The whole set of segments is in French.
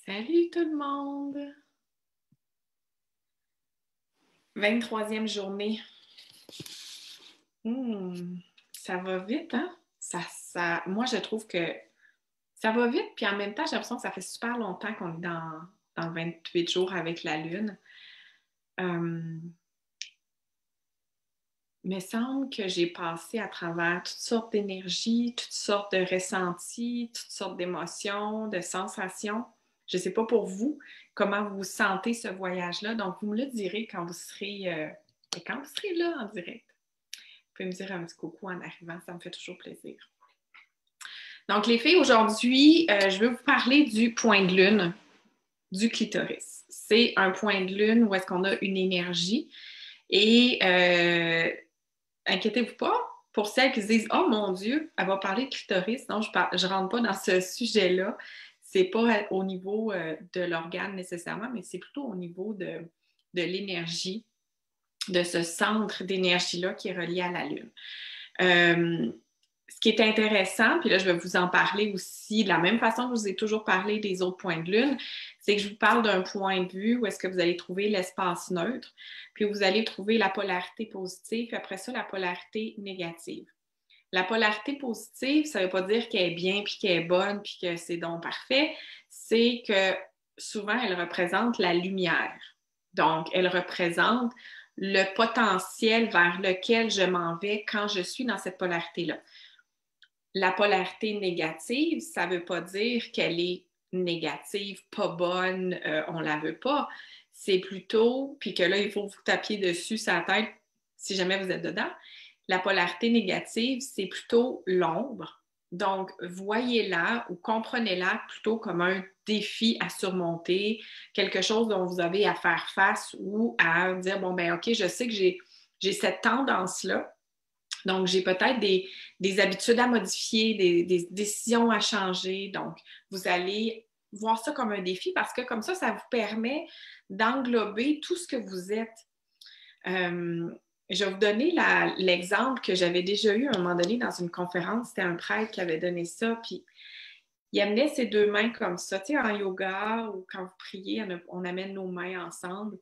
Salut tout le monde! 23e journée. Ça va vite, hein? Moi, je trouve que ça va vite, puis en même temps, j'ai l'impression que ça fait super longtemps qu'on est dans 28 jours avec la Lune. Il me semble que j'ai passé à travers toutes sortes d'énergies, toutes sortes de ressentis, toutes sortes d'émotions, de sensations. Je ne sais pas pour vous comment vous sentez ce voyage-là. Donc, vous me le direz quand vous serez là en direct. Vous pouvez me dire un petit coucou en arrivant, ça me fait toujours plaisir. Donc, les filles, aujourd'hui, je vais vous parler du point de lune du clitoris. C'est un point de lune où est-ce qu'on a une énergie et inquiétez-vous pas, pour celles qui se disent « Oh mon Dieu, elle va parler de clitoris », non, je ne rentre pas dans ce sujet-là. C'est pas au niveau de l'organe nécessairement, mais c'est plutôt au niveau de l'énergie, de ce centre d'énergie-là qui est relié à la Lune. Ce qui est intéressant, puis là, je vais vous en parler aussi de la même façon que je vous ai toujours parlé des autres points de lune, c'est que je vous parle d'un point de vue où est-ce que vous allez trouver l'espace neutre, puis vous allez trouver la polarité positive, puis après ça, la polarité négative. La polarité positive, ça ne veut pas dire qu'elle est bien, puis qu'elle est bonne, puis que c'est donc parfait, c'est que souvent, elle représente la lumière. Donc, elle représente le potentiel vers lequel je m'en vais quand je suis dans cette polarité-là. La polarité négative, ça ne veut pas dire qu'elle est négative, pas bonne, on ne la veut pas. C'est plutôt, puis que là, il faut vous tapier dessus sa tête si jamais vous êtes dedans. La polarité négative, c'est plutôt l'ombre. Donc, voyez-la ou comprenez-la plutôt comme un défi à surmonter, quelque chose dont vous avez à faire face ou à dire, bon, ben OK, je sais que j'ai cette tendance-là. Donc, j'ai peut-être des habitudes à modifier, des décisions à changer. Donc, vous allez voir ça comme un défi parce que comme ça vous permet d'englober tout ce que vous êtes. Je vais vous donner l'exemple que j'avais déjà eu à un moment donné dans une conférence. C'était un prêtre qui avait donné ça, puis il amenait ses deux mains comme ça. Tu sais, en yoga ou quand vous priez, on amène nos mains ensemble.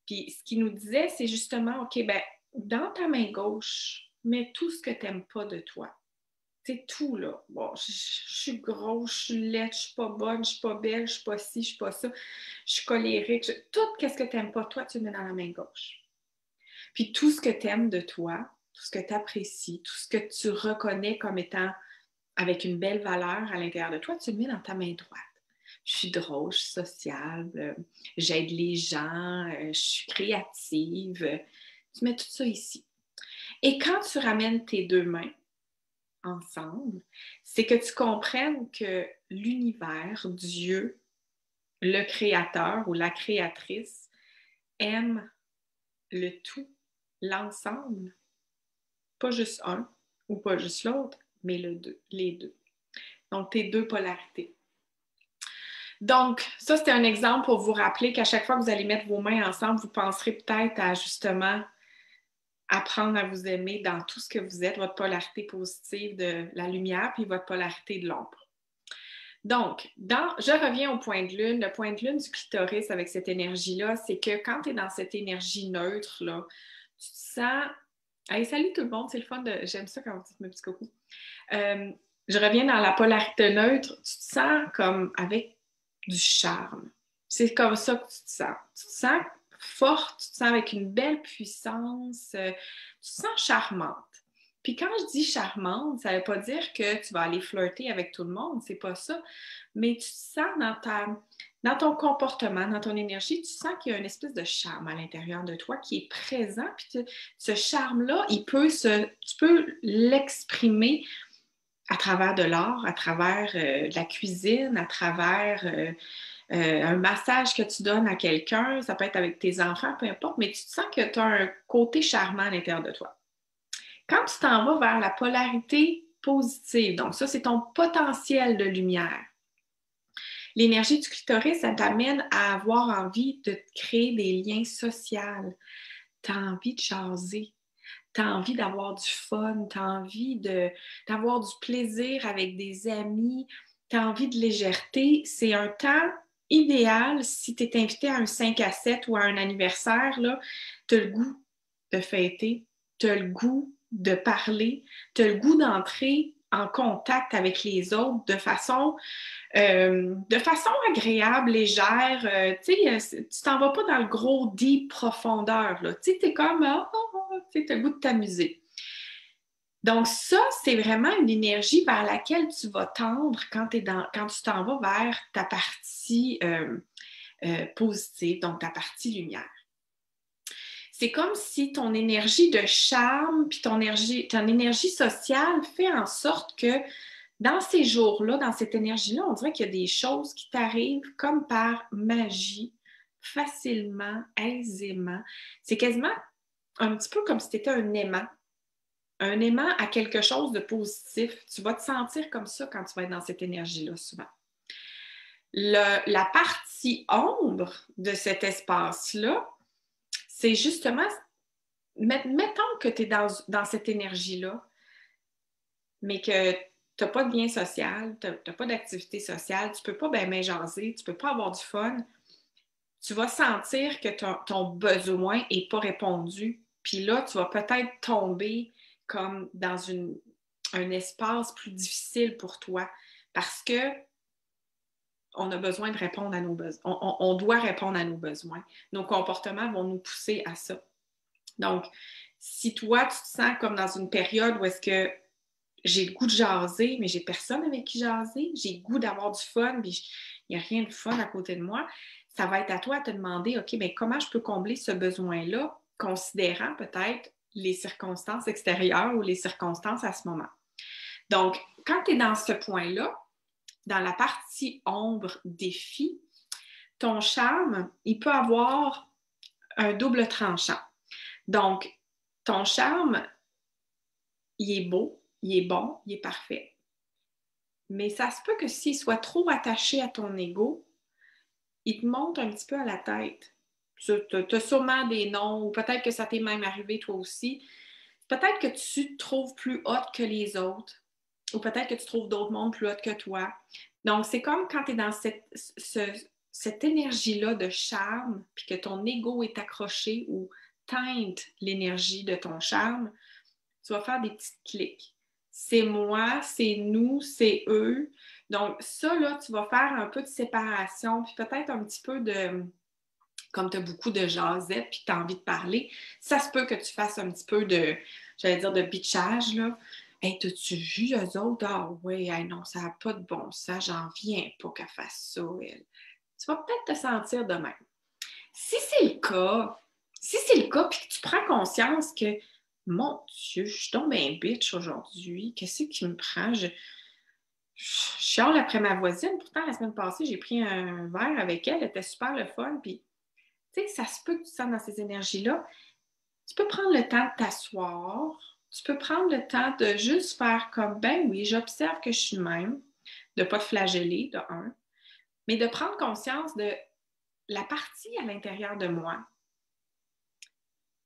Puis ce qu'il nous disait, c'est justement, OK, ben dans ta main gauche, mets tout ce que tu n'aimes pas de toi. C'est tout, là. Bon, je suis grosse, je suis laide, je suis pas bonne, je suis pas belle, je suis pas ci, je suis pas ça, je suis colérique. Tout ce que tu n'aimes pas, toi, tu le mets dans la main gauche. Puis tout ce que tu aimes de toi, tout ce que tu apprécies, tout ce que tu reconnais comme étant avec une belle valeur à l'intérieur de toi, tu le mets dans ta main droite. Je suis drôle, je suis sociable, j'aide les gens, je suis créative. Tu mets tout ça ici. Et quand tu ramènes tes deux mains ensemble, c'est que tu comprennes que l'univers, Dieu, le créateur ou la créatrice aime le tout, l'ensemble, pas juste un ou pas juste l'autre, mais les deux. Donc, tes deux polarités. Donc, ça, c'était un exemple pour vous rappeler qu'à chaque fois que vous allez mettre vos mains ensemble, vous penserez peut-être à justement apprendre à vous aimer dans tout ce que vous êtes, votre polarité positive de la lumière, puis votre polarité de l'ombre. Donc, je reviens au point de lune. Le point de lune du clitoris avec cette énergie-là, c'est que quand tu es dans cette énergie neutre-là, tu te sens... Hey, salut tout le monde, c'est le fun de... J'aime ça quand vous dites mes petits coucou. Je reviens dans la polarité neutre. Tu te sens comme avec du charme. C'est comme ça que tu te sens. Tu te sens forte, tu te sens avec une belle puissance, tu te sens charmante. Puis quand je dis charmante, ça ne veut pas dire que tu vas aller flirter avec tout le monde, c'est pas ça, mais tu te sens dans ton comportement, dans ton énergie, tu sens qu'il y a une espèce de charme à l'intérieur de toi qui est présent, puis ce charme-là, tu peux l'exprimer à travers de l'art, à travers de la cuisine, à travers un massage que tu donnes à quelqu'un, ça peut être avec tes enfants, peu importe, mais tu te sens que tu as un côté charmant à l'intérieur de toi. Quand tu t'en vas vers la polarité positive, donc ça, c'est ton potentiel de lumière. L'énergie du clitoris, ça t'amène à avoir envie de créer des liens sociaux. Tu as envie de jaser. Tu as envie d'avoir du fun, tu as envie d'avoir du plaisir avec des amis, tu as envie de légèreté. C'est un temps idéal, si tu es invité à un 5 à 7 ou à un anniversaire, tu as le goût de fêter, tu as le goût de parler, tu as le goût d'entrer en contact avec les autres de façon agréable, légère. Tu t'en vas pas dans le gros deep profondeur. Tu es comme, tu as le goût de t'amuser. Donc ça, c'est vraiment une énergie vers laquelle tu vas tendre quand tu t'en vas vers ta partie positive, donc ta partie lumière. C'est comme si ton énergie de charme puis ton énergie sociale fait en sorte que dans ces jours-là, dans cette énergie-là, on dirait qu'il y a des choses qui t'arrivent comme par magie, facilement, aisément. C'est quasiment un petit peu comme si tu étais un aimant à quelque chose de positif. Tu vas te sentir comme ça quand tu vas être dans cette énergie-là souvent. La partie ombre de cet espace-là, c'est justement, mettons que tu es dans cette énergie-là, mais que tu n'as pas de lien social, tu n'as pas d'activité sociale, tu ne peux pas ben jaser, tu ne peux pas avoir du fun, tu vas sentir que ton besoin n'est pas répondu. Puis là, tu vas peut-être tomber comme dans un espace plus difficile pour toi parce que on a besoin de répondre à nos besoins. On doit répondre à nos besoins. Nos comportements vont nous pousser à ça. Donc, si toi, tu te sens comme dans une période où est-ce que j'ai le goût de jaser, mais j'ai personne avec qui jaser, j'ai le goût d'avoir du fun, puis il n'y a rien de fun à côté de moi, ça va être à toi de te demander, OK, bien, comment je peux combler ce besoin-là, considérant peut-être les circonstances extérieures ou les circonstances à ce moment. Donc, quand tu es dans ce point-là, dans la partie ombre défi, ton charme, il peut avoir un double tranchant. Donc, ton charme, il est beau, il est bon, il est parfait. Mais ça se peut que s'il soit trop attaché à ton ego, il te monte un petit peu à la tête. Tu as sûrement des noms, ou peut-être que ça t'est même arrivé toi aussi. Peut-être que tu te trouves plus haute que les autres, ou peut-être que tu trouves d'autres mondes plus hautes que toi. Donc, c'est comme quand tu es dans cette énergie-là de charme, puis que ton ego est accroché ou teinte l'énergie de ton charme, tu vas faire des petits clics. C'est moi, c'est nous, c'est eux. Donc, ça, là, tu vas faire un peu de séparation, puis peut-être un petit peu de, comme tu as beaucoup de jasette, puis tu as envie de parler, ça se peut que tu fasses un petit peu de, j'allais dire, de bitchage, là. Hey, t'as-tu vu eux autres? Ah oui, hey, non, ça n'a pas de bon sens, j'en viens pas qu'elle fasse ça, elle. Tu vas peut-être te sentir de même. Si c'est le cas, puis que tu prends conscience que, mon Dieu, je suis tombée un bitch aujourd'hui, qu'est-ce qui me prend? Je chiale après ma voisine, pourtant la semaine passée, j'ai pris un verre avec elle, elle était super le fun, puis tu sais, ça se peut que tu te sens dans ces énergies-là. Tu peux prendre le temps de t'asseoir, tu peux prendre le temps de juste faire comme, ben oui, j'observe que je suis le même, de ne pas te flageller, de un, mais de prendre conscience de la partie à l'intérieur de moi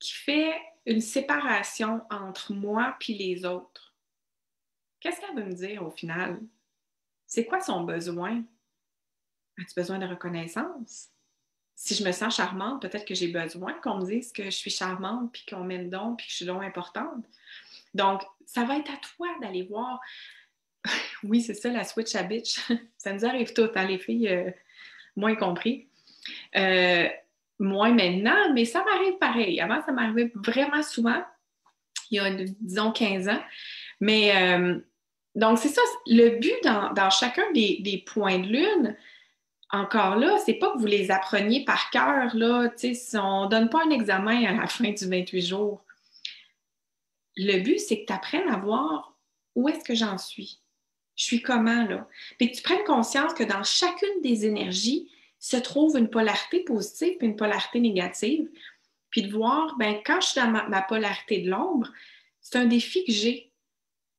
qui fait une séparation entre moi et les autres. Qu'est-ce qu'elle veut me dire au final? C'est quoi son besoin? As-tu besoin de reconnaissance? Si je me sens charmante, peut-être que j'ai besoin qu'on me dise que je suis charmante, puis qu'on m'aime donc, puis que je suis donc importante. Donc, ça va être à toi d'aller voir. Oui, c'est ça, la switch à bitch. Ça nous arrive toutes, hein, les filles, moins compris. Moins maintenant, mais ça m'arrive pareil. Avant, ça m'arrivait vraiment souvent, il y a, disons, 15 ans. Mais, donc, c'est ça, le but dans chacun des points de lune, encore là, c'est pas que vous les appreniez par cœur, là, tu sais, on donne pas un examen à la fin du 28 jours. Le but, c'est que tu apprennes à voir où est-ce que j'en suis. Je suis comment, là? Puis que tu prennes conscience que dans chacune des énergies se trouve une polarité positive et une polarité négative. Puis de voir, ben quand je suis dans ma polarité de l'ombre, c'est un défi que j'ai.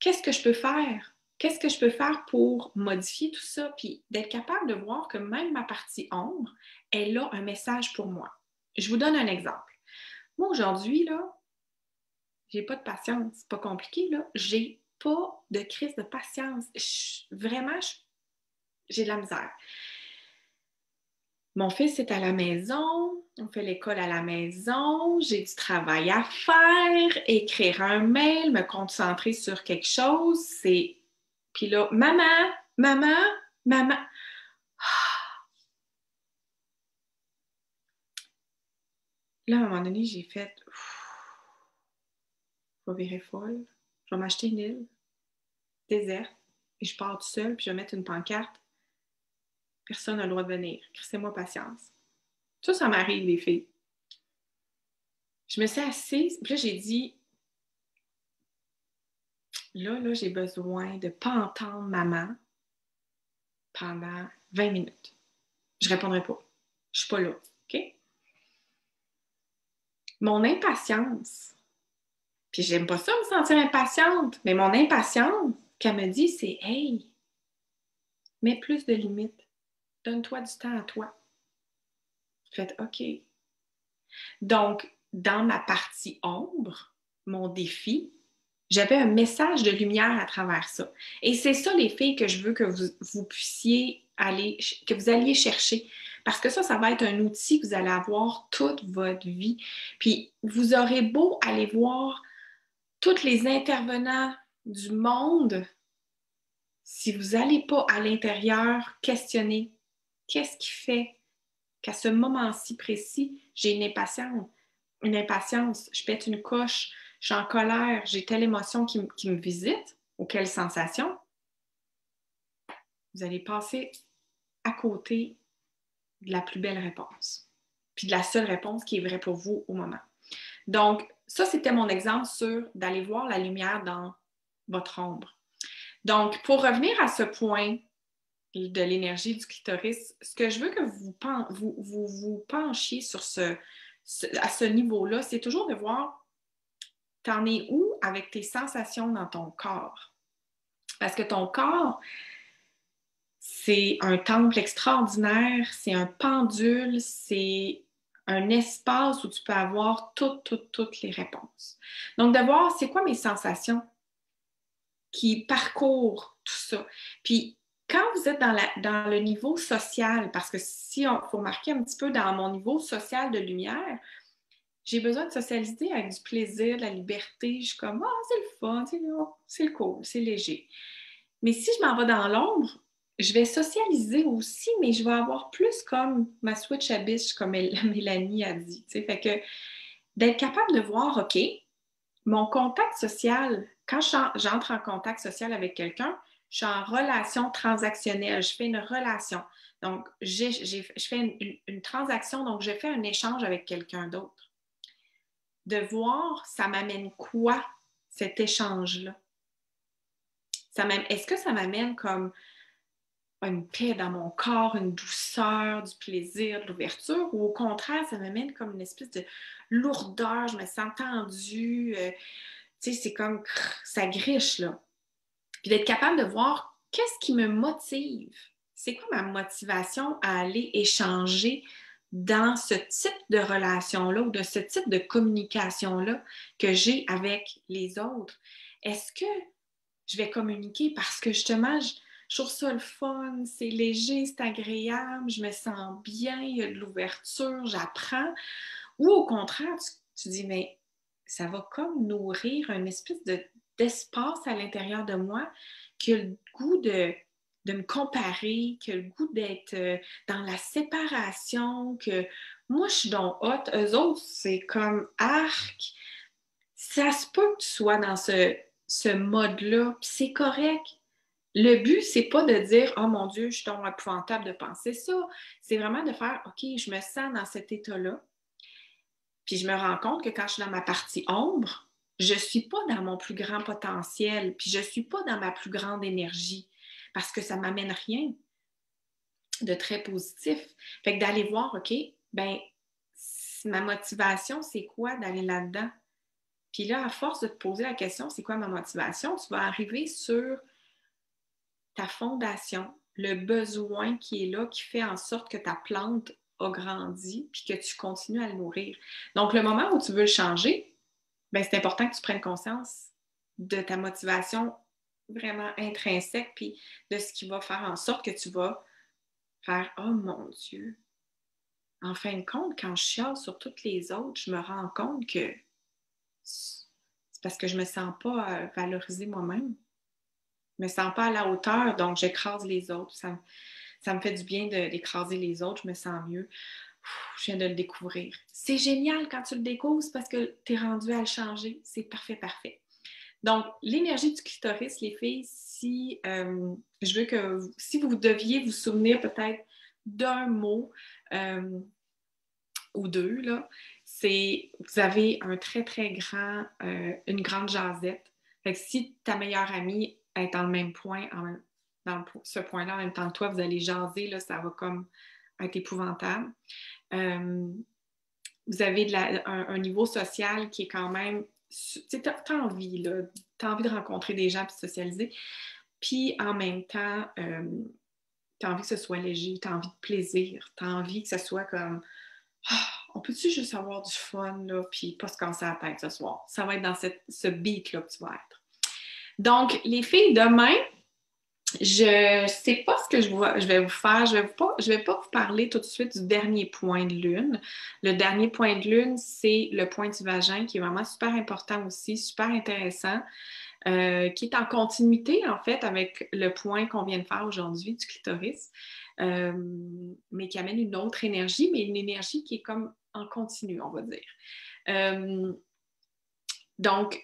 Qu'est-ce que je peux faire? Qu'est-ce que je peux faire pour modifier tout ça? Puis d'être capable de voir que même ma partie ombre, elle a un message pour moi. Je vous donne un exemple. Moi, aujourd'hui, là, j'ai pas de patience. C'est pas compliqué, là. J'ai pas de crise de patience. Vraiment, j'ai de la misère. Mon fils est à la maison, on fait l'école à la maison, j'ai du travail à faire, écrire un mail, me concentrer sur quelque chose, c'est... Puis là, maman, maman, maman. Là, à un moment donné, j'ai fait, je vais virer folle, je vais m'acheter une île déserte, et je pars tout seul, puis je vais mettre une pancarte. Personne n'a le droit de venir. Crissez-moi patience. Ça m'arrive, les filles. Je me suis assise, puis là, j'ai dit, là, j'ai besoin de ne pas entendre maman pendant 20 minutes. Je ne répondrai pas. Je ne suis pas là. OK? Mon impatience, puis j'aime pas ça me sentir impatiente, mais mon impatience qu'elle me dit, c'est hey, mets plus de limites. Donne-toi du temps à toi. Faites OK. Donc, dans ma partie ombre, mon défi, j'avais un message de lumière à travers ça. Et c'est ça, les filles, que je veux que vous puissiez aller, que vous alliez chercher. Parce que ça va être un outil que vous allez avoir toute votre vie. Puis, vous aurez beau aller voir tous les intervenants du monde, si vous n'allez pas à l'intérieur questionner qu'est-ce qui fait qu'à ce moment-ci précis, j'ai une impatience, je pète une coche, je suis en colère, j'ai telle émotion qui me visite, ou quelle sensation, vous allez passer à côté de la plus belle réponse, puis de la seule réponse qui est vraie pour vous au moment. Donc, ça, c'était mon exemple sur d'aller voir la lumière dans votre ombre. Donc, pour revenir à ce point de l'énergie du clitoris, ce que je veux que vous penchiez sur à ce niveau-là, c'est toujours de voir t'en es où avec tes sensations dans ton corps. Parce que ton corps, c'est un temple extraordinaire, c'est un pendule, c'est un espace où tu peux avoir toutes les réponses. Donc, de voir c'est quoi mes sensations qui parcourent tout ça. Puis, quand vous êtes dans le niveau social, parce que si on faut marquer un petit peu dans mon niveau social de lumière, j'ai besoin de socialiser avec du plaisir, de la liberté. Je suis comme, ah, c'est le fun, c'est le cool, c'est léger. Mais si je m'en vais dans l'ombre, je vais socialiser aussi, mais je vais avoir plus comme ma switch à biche, comme Mélanie a dit. T'sais. Fait que d'être capable de voir, OK, mon contact social, quand j'entre en contact social avec quelqu'un, je suis en relation transactionnelle, je fais une relation. Donc, je fais une transaction, donc je fais un échange avec quelqu'un d'autre. De voir, ça m'amène quoi, cet échange-là? Est-ce que ça m'amène comme une paix dans mon corps, une douceur, du plaisir, de l'ouverture, ou au contraire, ça m'amène comme une espèce de lourdeur, je me sens tendue, tu sais, c'est comme, ça griche, là. Puis d'être capable de voir qu'est-ce qui me motive. C'est quoi ma motivation à aller échanger dans ce type de relation-là ou de ce type de communication-là que j'ai avec les autres? Est-ce que je vais communiquer parce que justement, je trouve ça le fun, c'est léger, c'est agréable, je me sens bien, il y a de l'ouverture, j'apprends. Ou au contraire, tu dis, mais ça va comme nourrir une espèce d'espace à l'intérieur de moi qui a le goût de me comparer, qui a le goût d'être dans la séparation, que moi, je suis donc hot, eux autres, c'est comme arc. Ça se peut que tu sois dans ce mode-là, puis c'est correct. Le but, c'est pas de dire oh mon Dieu, je suis donc épouvantable de penser ça. C'est vraiment de faire OK, je me sens dans cet état-là. Puis je me rends compte que quand je suis dans ma partie ombre, je suis pas dans mon plus grand potentiel, puis je suis pas dans ma plus grande énergie parce que ça m'amène rien de très positif. Fait que d'aller voir OK, ben ma motivation, c'est quoi d'aller là-dedans? Puis là, à force de te poser la question, c'est quoi ma motivation? Tu vas arriver sur ta fondation, le besoin qui est là, qui fait en sorte que ta plante a grandi, puis que tu continues à le nourrir. Donc, le moment où tu veux le changer, ben, c'est important que tu prennes conscience de ta motivation vraiment intrinsèque, puis de ce qui va faire en sorte que tu vas faire « Oh mon Dieu, en fin de compte, quand je chiale sur toutes les autres, je me rends compte que c'est parce que je me sens pas valorisée moi-même. Je me sens pas à la hauteur, donc j'écrase les autres. Ça me fait du bien d'écraser les autres, je me sens mieux. Je viens de le découvrir. C'est génial quand tu le découvres, c'est parce que tu es rendu à le changer. C'est parfait, parfait. Donc, l'énergie du clitoris, les filles, si je veux que si vous deviez vous souvenir peut-être d'un mot ou deux, là, c'est vous avez un très, très grand, une grande jasette. Fait que si ta meilleure amie est dans le même point, dans ce point-là, en même temps que toi, vous allez jaser, là, ça va comme être épouvantable. Euh, Vous avez un niveau social qui est quand même. Tu sais, t'as envie, là. T'as envie de rencontrer des gens et de socialiser. Puis en même temps, t'as envie que ce soit léger, t'as envie de plaisir, t'as envie que ce soit comme ah, on peut-tu juste avoir du fun, là, puis pas se casser la tête ce soir. Ça va être dans ce beat-là que tu vas être. Donc, les filles, demain, je ne sais pas ce que je vais vous faire. Je vais pas vous parler tout de suite du dernier point de lune. Le dernier point de lune, c'est le point du vagin qui est vraiment super important aussi, super intéressant, qui est en continuité en fait avec le point qu'on vient de faire aujourd'hui du clitoris, mais qui amène une autre énergie, mais une énergie qui est comme en continu, on va dire. Donc,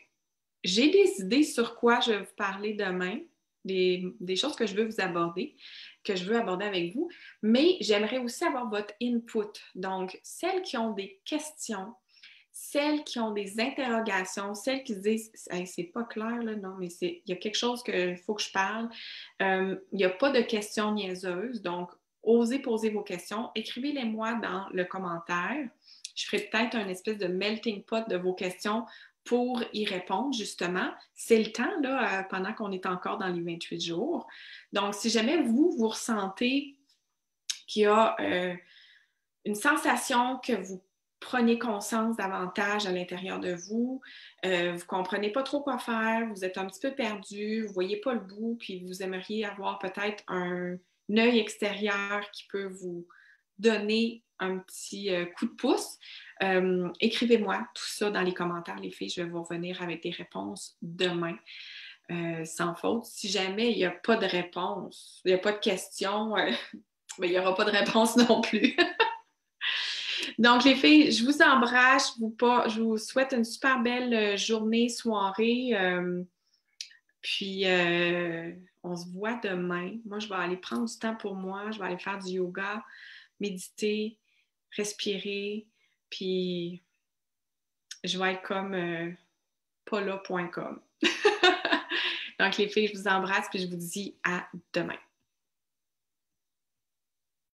j'ai des idées sur quoi je vais vous parler demain, des choses que je veux vous aborder, que je veux aborder avec vous, mais j'aimerais aussi avoir votre input. Donc, celles qui ont des questions, celles qui ont des interrogations, celles qui se disent hey, c'est pas clair, là, non, mais il y a quelque chose qu'il faut que je parle. Il n'y a pas de questions niaiseuses, donc osez poser vos questions. Écrivez-les-moi dans le commentaire. Je ferai peut-être un espèce de melting pot de vos questions pour y répondre, justement. C'est le temps, là, pendant qu'on est encore dans les 28 jours. Donc, si jamais vous ressentez qu'il y a une sensation que vous prenez conscience davantage à l'intérieur de vous, vous ne comprenez pas trop quoi faire, vous êtes un petit peu perdu, vous ne voyez pas le bout, puis vous aimeriez avoir peut-être un œil extérieur qui peut vous donner un petit coup de pouce, écrivez-moi tout ça dans les commentaires, les filles. Je vais vous revenir avec des réponses demain, sans faute. Si jamais il n'y a pas de réponse, il n'y a pas de question, mais il n'y aura pas de réponse non plus. Donc, les filles, je vous embrasse. Je vous souhaite une super belle journée, soirée. Puis, on se voit demain. Moi, je vais aller prendre du temps pour moi. Je vais aller faire du yoga, méditer, respirer. Puis, je vais être comme paula.com. Donc, les filles, je vous embrasse. Puis, je vous dis à demain.